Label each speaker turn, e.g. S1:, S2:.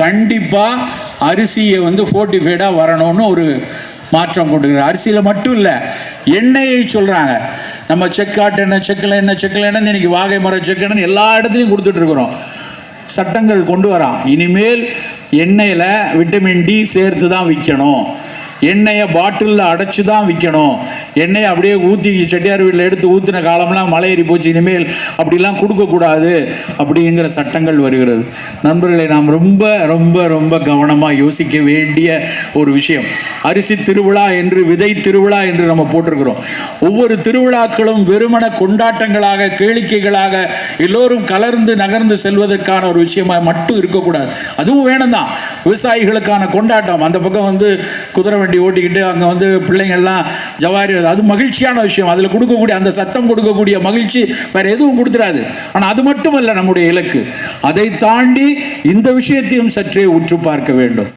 S1: கண்டிப்பாக அரிசியை ஃபோர்ட்டிஃபைடாக வரணும்னு ஒரு மாற்றம் கொண்டுக்கிறார். அரிசியில் மட்டும் இல்லை, எண்ணெயை சொல்கிறாங்க. நம்ம செக்காட்டெண்ணெய், செக்கில் எண்ணெய், இன்னைக்கு வாகை மர செக்கெண்ணெய் எல்லா இடத்துலையும் கொடுத்துட்ருக்குறோம். சட்டங்கள் கொண்டு வரோம். இனிமேல் எண்ணெயில் விட்டமின் டி சேர்த்து தான் விற்கணும். எண்ணெயை பாட்டிலில் அடைச்சி தான் விற்கணும். எண்ணெயை அப்படியே ஊற்றி செட்டியார் வீட்டில் எடுத்து ஊற்றின காலம்லாம் மலை ஏறி போச்சு. இனிமேல் அப்படிலாம் கொடுக்கக்கூடாது அப்படிங்கிற சட்டங்கள் வருகிறது. நண்பர்களை, நாம் ரொம்ப ரொம்ப ரொம்ப கவனமாக யோசிக்க வேண்டிய ஒரு விஷயம். அரிசி திருவிழா என்று, விதை திருவிழா என்று நம்ம போட்டிருக்கிறோம். ஒவ்வொரு திருவிழாக்களும் வெறுமன கொண்டாட்டங்களாக, கேளிக்கைகளாக எல்லோரும் கலர்ந்து நகர்ந்து செல்வதற்கான ஒரு விஷயமாக மட்டும் இருக்கக்கூடாது. அதுவும் வேணும் தான். விவசாயிகளுக்கான கொண்டாட்டம். அந்த பக்கம் குதிரை வண்டி ஓட்டிக்கிட்டு அங்கே பிள்ளைங்கள்லாம் ஜவாரி, அது மகிழ்ச்சியான விஷயம். அதில் கொடுக்கக்கூடிய அந்த சத்தம் கொடுக்கக்கூடிய மகிழ்ச்சி வேற எதுவும் கொடுத்துடாது. ஆனால் அது மட்டுமல்ல நம்முடைய இலக்கு. அதை தாண்டி இந்த விஷயத்தையும் சற்றே உற்று பார்க்க வேண்டும்.